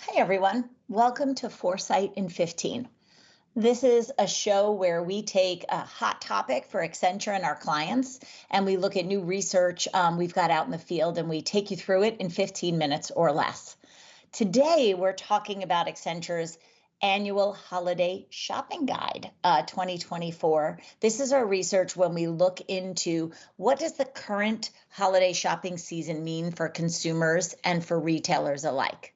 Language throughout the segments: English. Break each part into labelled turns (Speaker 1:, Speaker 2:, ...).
Speaker 1: Hi, everyone. Welcome to Foresight in 15. This is a show where we take a hot topic for Accenture and our clients, and we look at new research we've got out in the field, and we take you through it in 15 minutes or less. Today, we're talking about Accenture's annual holiday shopping guide 2024. This is our research when we look into what does the current holiday shopping season mean for consumers and for retailers alike.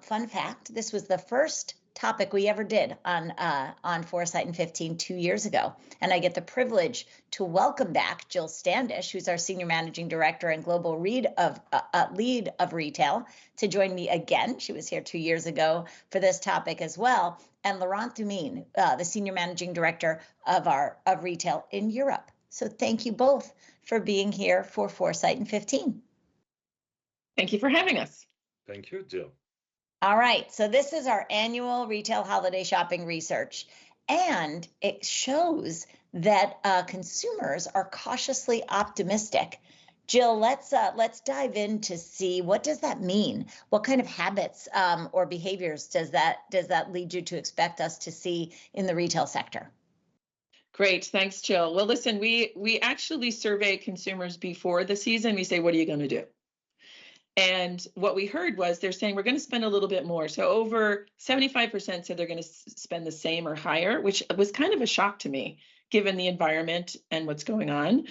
Speaker 1: Fun fact, this was the first topic we ever did on Foresight in 15 2 years ago. And I get the privilege to welcome back Jill Standish, who's our Senior Managing Director and Global Lead of Retail, to join me again. She was here 2 years ago for this topic as well. And Laurent Thumine, the Senior Managing Director of Retail in Europe. So thank you both for being here for Foresight in 15.
Speaker 2: Thank you for having us.
Speaker 3: Thank you, Jill.
Speaker 1: All right, so this is our annual retail holiday shopping research, and it shows that consumers are cautiously optimistic. Jill, let's dive in to see what does that mean? What kind of habits or behaviors does that lead you to expect us to see in the retail sector?
Speaker 2: Great, thanks, Jill. Well, listen, we actually survey consumers before the season. We say, what are you going to do? And what we heard was they're saying we're going to spend a little bit more. So over 75% said they're going to spend the same or higher, which was kind of a shock to me, given the environment and what's going on.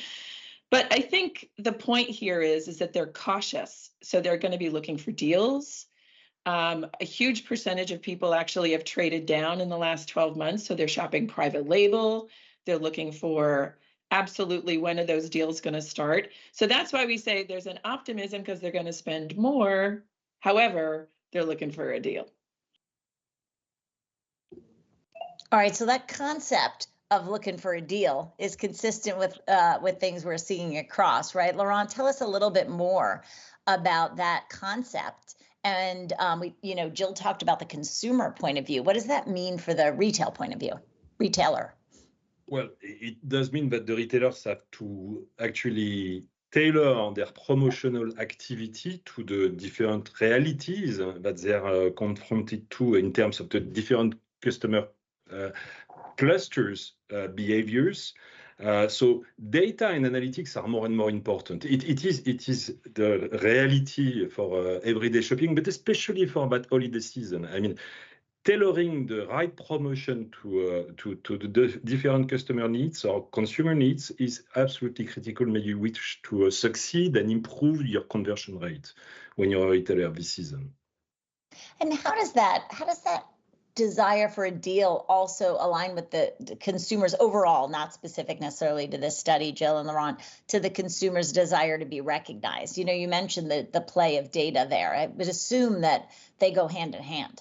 Speaker 2: But I think the point here is that they're cautious. So they're going to be looking for deals. A huge percentage of people actually have traded down in the last 12 months. So they're shopping private label. They're looking for absolutely when are those deals going to start. So that's why we say there's an optimism because they're going to spend more. However, they're looking for a deal.
Speaker 1: All right, so that concept of looking for a deal is consistent with things we're seeing across, right? Laurent, tell us a little bit more about that concept. And Jill talked about the consumer point of view. What does that mean for the retail point of view, retailer?
Speaker 3: Well, it does mean that the retailers have to actually tailor their promotional activity to the different realities that they are confronted to in terms of the different customer clusters behaviors. So data and analytics are more and more important. It is the reality for everyday shopping, but especially for that holiday season. I mean, tailoring the right promotion to the different customer needs or consumer needs is absolutely critical when you wish to succeed and improve your conversion rate when you're a retailer this season.
Speaker 1: And how does that desire for a deal also align with the consumers overall, not specific necessarily to this study, Jill and Laurent, to the consumer's desire to be recognized? You know, you mentioned the play of data there. I would assume that they go hand in hand.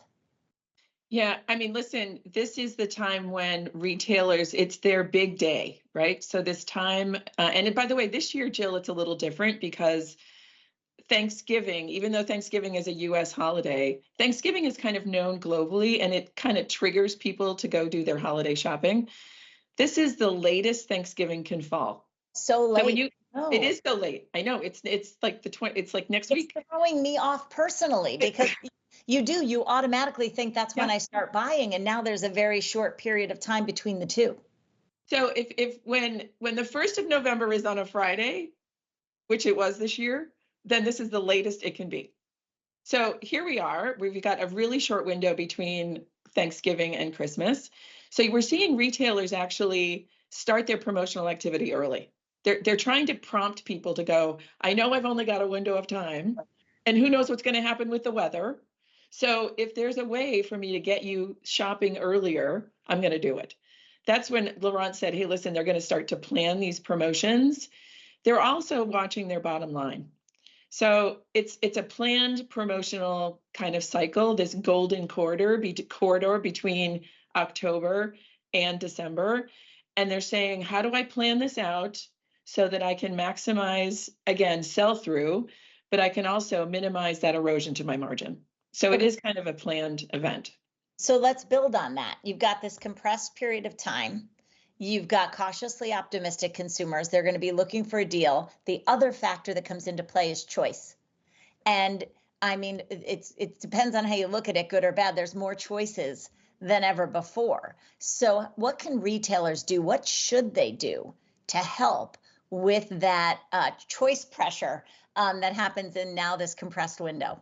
Speaker 2: Yeah, I mean, listen, this is the time when retailers, it's their big day, right? So this time, and by the way, this year, Jill, it's a little different because Thanksgiving, even though Thanksgiving is a US holiday, Thanksgiving is kind of known globally and it kind of triggers people to go do their holiday shopping. This is the latest Thanksgiving can fall.
Speaker 1: So late.
Speaker 2: So when it is so late. I know it's like it's like next week.
Speaker 1: It's throwing me off personally because you automatically think that's when I start buying, and now there's a very short period of time between the two.
Speaker 2: So when the 1st of November is on a Friday, which it was this year, then this is the latest it can be. So here we are. We've got a really short window between Thanksgiving and Christmas. So we're seeing retailers actually start their promotional activity early. They're trying to prompt people to go, I know I've only got a window of time, and who knows what's going to happen with the weather. So if there's a way for me to get you shopping earlier, I'm going to do it. That's when Laurent said, hey, listen, they're going to start to plan these promotions. They're also watching their bottom line. So it's a planned promotional kind of cycle, this golden corridor between October and December. And they're saying, how do I plan this out so that I can maximize, again, sell through, but I can also minimize that erosion to my margin. So it is kind of a planned event.
Speaker 1: So let's build on that. You've got this compressed period of time. You've got cautiously optimistic consumers. They're going to be looking for a deal. The other factor that comes into play is choice. And I mean, it depends on how you look at it, good or bad. There's more choices than ever before. So what can retailers do? What should they do to help with that choice pressure that happens in now this compressed window?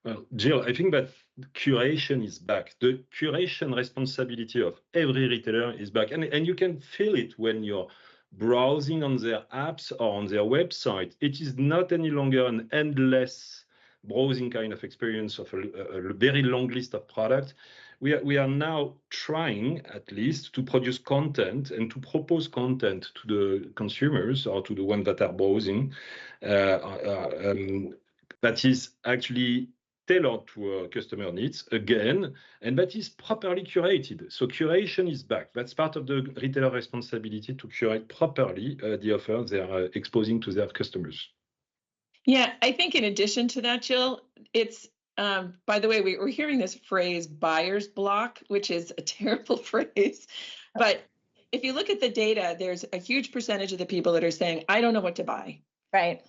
Speaker 3: Well, Jill, I think that curation is back. The curation responsibility of every retailer is back. And you can feel it when you're browsing on their apps or on their website. It is not any longer an endless browsing kind of experience of a very long list of products. We are now trying, at least, to produce content and to propose content to the consumers or to the ones that are browsing that is actually tailored to customer needs again, and that is properly curated. So curation is back. That's part of the retailer responsibility to curate properly the offer they are exposing to their customers.
Speaker 2: Yeah, I think in addition to that, Jill, it's by the way, we're hearing this phrase buyer's block, which is a terrible phrase. But if you look at the data, there's a huge percentage of the people that are saying, I don't know what to buy.
Speaker 1: Right.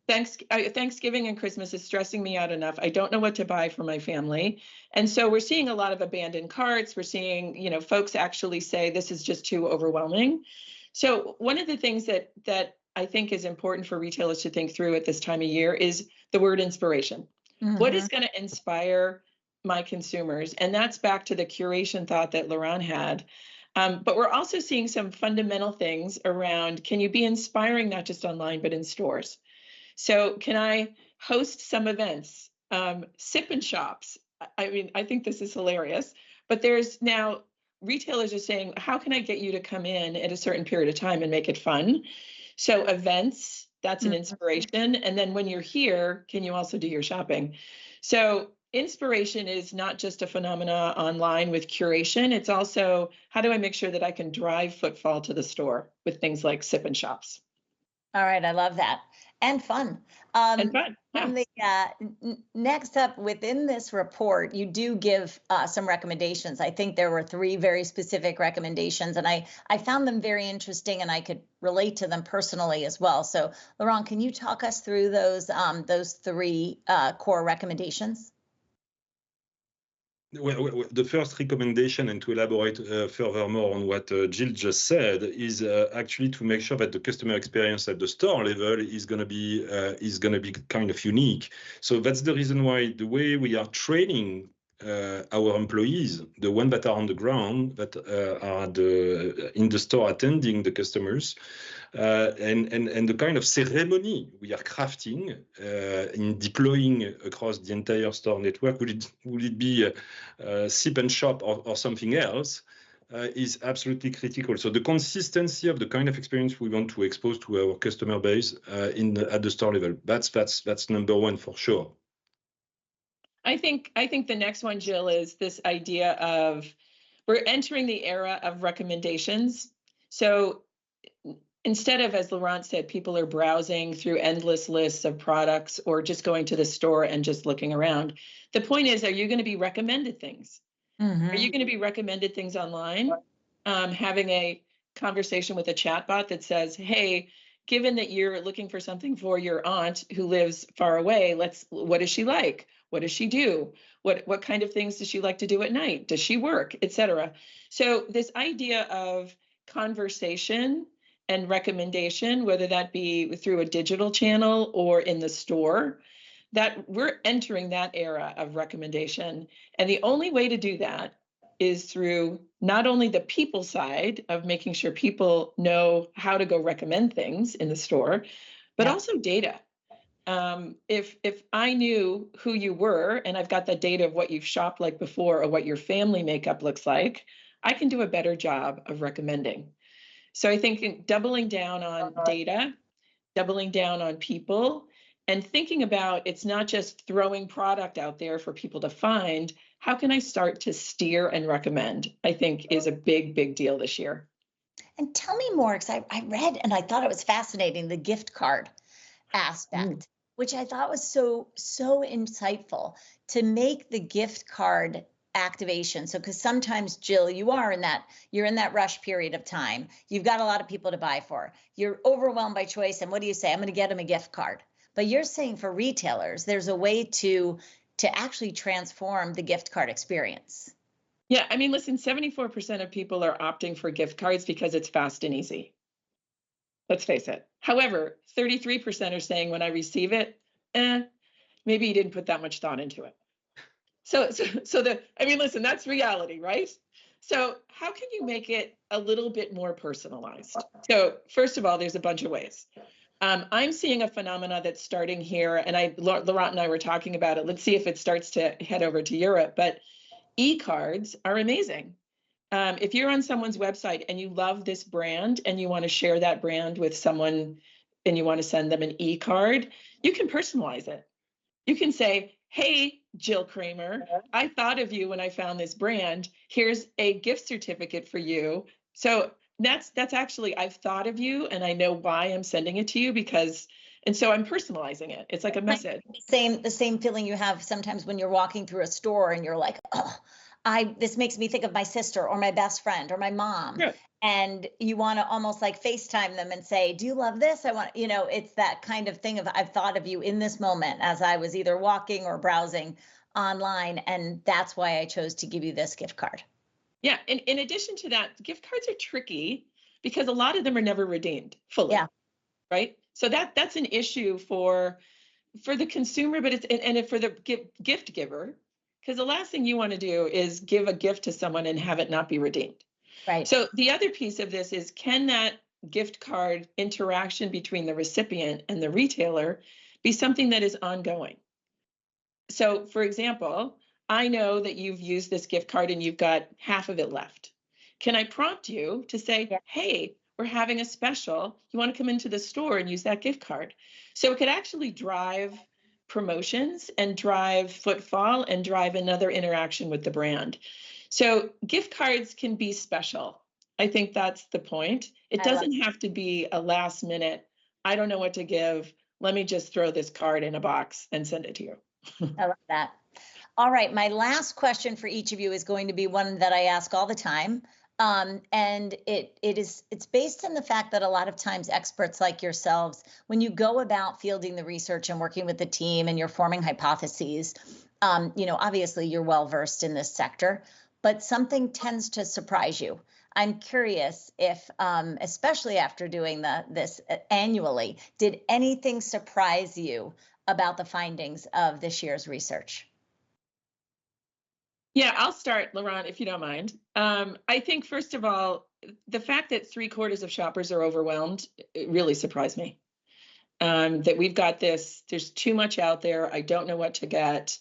Speaker 2: Thanksgiving and Christmas is stressing me out enough. I don't know what to buy for my family. And so we're seeing a lot of abandoned carts. We're seeing, folks actually say this is just too overwhelming. So one of the things that I think is important for retailers to think through at this time of year is the word inspiration. Mm-hmm. What is going to inspire my consumers? And that's back to the curation thought that Laurent had. But we're also seeing some fundamental things around, can you be inspiring not just online, but in stores? So can I host some events, sip and shops? I mean, I think this is hilarious, but there's now retailers are saying, how can I get you to come in at a certain period of time and make it fun? So events, that's an inspiration. And then when you're here, can you also do your shopping? So inspiration is not just a phenomena online with curation. It's also, how do I make sure that I can drive footfall to the store with things like sip and shops?
Speaker 1: All right, I love that. And fun.
Speaker 2: And fun. Yeah.
Speaker 1: Next up, within this report, you do give some recommendations. I think there were 3 very specific recommendations, and I found them very interesting, and I could relate to them personally as well. So, Laurent, can you talk us through those 3 core recommendations?
Speaker 3: Well, the first recommendation, and to elaborate furthermore on what Jill just said, is actually to make sure that the customer experience at the store level is going to be kind of unique. So that's the reason why the way we are training our employees, the ones that are on the ground, that are in the store attending the customers, and the kind of ceremony we are crafting in deploying across the entire store network, would it be sip and shop or something else, is absolutely critical. So the consistency of the kind of experience we want to expose to our customer base at the store level, that's number 1 for sure.
Speaker 2: I think the next one, Jill, is this idea of we're entering the era of recommendations. So instead of, as Laurent said, people are browsing through endless lists of products or just going to the store and just looking around. The point is, are you going to be recommended things? Mm-hmm. Are you going to be recommended things online? Having a conversation with a chatbot that says, hey, given that you're looking for something for your aunt who lives far away, what does she like? What does she do? What kind of things does she like to do at night? Does she work, et cetera? So this idea of conversation and recommendation, whether that be through a digital channel or in the store, that we're entering that era of recommendation. And the only way to do that is through not only the people side of making sure people know how to go recommend things in the store, but also data. If I knew who you were and I've got the data of what you've shopped like before or what your family makeup looks like, I can do a better job of recommending. So I think doubling down on data, doubling down on people, and thinking about it's not just throwing product out there for people to find. How can I start to steer and recommend? I think is a big, big deal this year.
Speaker 1: And tell me more, because I read and I thought it was fascinating, the gift card aspect, which I thought was so insightful, to make the gift card activation. So, because sometimes, Jill, you're in that rush period of time. You've got a lot of people to buy for. You're overwhelmed by choice. And what do you say? I'm going to get them a gift card. But you're saying for retailers, there's a way to actually transform the gift card experience.
Speaker 2: Yeah, I mean, listen, 74% of people are opting for gift cards because it's fast and easy. Let's face it. However, 33% are saying when I receive it, maybe you didn't put that much thought into it. I mean, listen, that's reality, right? So how can you make it a little bit more personalized? So first of all, there's a bunch of ways. I'm seeing a phenomena that's starting here, and Laurent and I were talking about it. Let's see if it starts to head over to Europe, but e-cards are amazing. If you're on someone's website and you love this brand and you want to share that brand with someone and you want to send them an e-card, you can personalize it. You can say, hey, Jill Kramer, I thought of you when I found this brand. Here's a gift certificate for you. So that's actually, I've thought of you and I know why I'm sending it to you and so I'm personalizing it. It's like a message.
Speaker 1: The same feeling you have sometimes when you're walking through a store and you're like, oh, this makes me think of my sister or my best friend or my mom.
Speaker 2: Yeah.
Speaker 1: And you want to almost like FaceTime them and say, do you love this? It's that kind of thing of I've thought of you in this moment as I was either walking or browsing online. And that's why I chose to give you this gift card.
Speaker 2: Yeah. And in addition to that, gift cards are tricky because a lot of them are never redeemed fully.
Speaker 1: Yeah.
Speaker 2: Right. So that's an issue for the consumer, but it's for the gift giver, because the last thing you want to do is give a gift to someone and have it not be redeemed.
Speaker 1: Right.
Speaker 2: So the other piece of this is, can that gift card interaction between the recipient and the retailer be something that is ongoing? So for example, I know that you've used this gift card and you've got half of it left. Can I prompt you to say, yeah, hey, we're having a special. You want to come into the store and use that gift card? So it could actually drive promotions and drive footfall and drive another interaction with the brand. So gift cards can be special. I think that's the point. It doesn't have to be a last minute, I don't know what to give. Let me just throw this card in a box and send it to you.
Speaker 1: I love that. All right. My last question for each of you is going to be one that I ask all the time. And it's based on the fact that a lot of times experts like yourselves, when you go about fielding the research and working with the team and you're forming hypotheses, obviously you're well versed in this sector, but something tends to surprise you. I'm curious if, especially after doing this annually, did anything surprise you about the findings of this year's research?
Speaker 2: Yeah, I'll start, Laurent, if you don't mind. I think, first of all, the fact that 3/4 of shoppers are overwhelmed, it really surprised me. That we've got there's too much out there. I don't know what to get.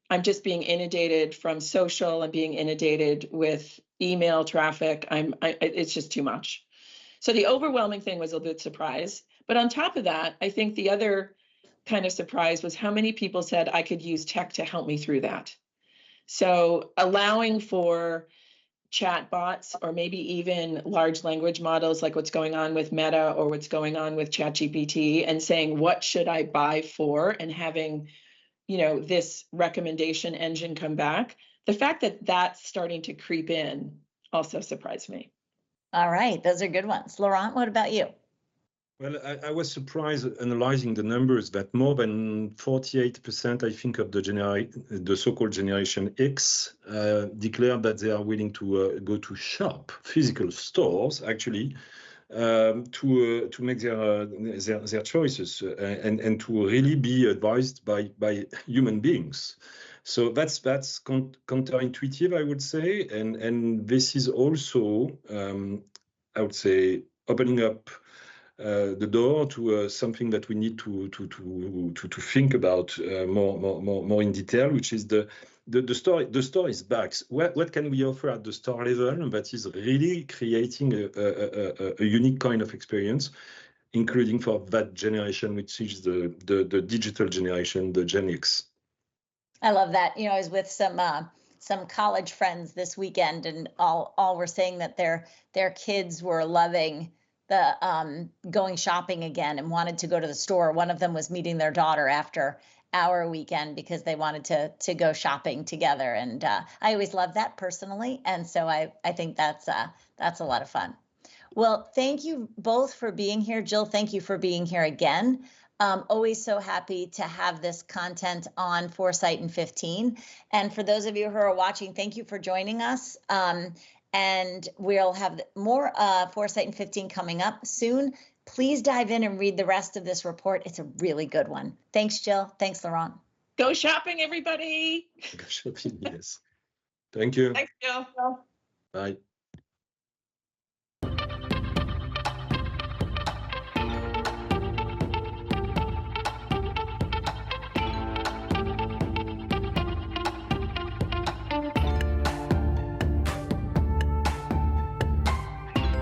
Speaker 2: I'm just being inundated from social. I'm being inundated with email traffic. It's just too much. So the overwhelming thing was a bit surprise. But on top of that, I think the other kind of surprise was how many people said I could use tech to help me through that. So allowing for chat bots or maybe even large language models like what's going on with Meta or what's going on with ChatGPT and saying, what should I buy for, and having, this recommendation engine come back. The fact that that's starting to creep in also surprised me.
Speaker 1: All right. Those are good ones. Laurent, what about you?
Speaker 3: Well, I was surprised analyzing the numbers that more than 48%, I think, of the so-called Generation X declared that they are willing to go to shop, physical stores, actually, to make their choices and to really be advised by human beings. So that's counterintuitive, I would say, and this is also, I would say, opening up the door to something that we need to think about more in detail, which is the store. The store is back. What can we offer at the store level that is really creating a unique kind of experience, including for that generation, which is the digital generation, the Gen X.
Speaker 1: I love that. I was with some college friends this weekend, and all were saying that their kids were loving the going shopping again and wanted to go to the store. One of them was meeting their daughter after our weekend because they wanted to go shopping together. And I always love that personally. And so I think that's a lot of fun. Well, thank you both for being here. Jill, thank you for being here again. Always so happy to have this content on Foresight in 15. And for those of you who are watching, thank you for joining us. And we'll have more Foresight in 15 coming up soon. Please dive in and read the rest of this report. It's a really good one. Thanks, Jill. Thanks, Laurent.
Speaker 2: Go shopping, everybody.
Speaker 3: Yes. Thank you.
Speaker 2: Thanks, Jill.
Speaker 3: Bye.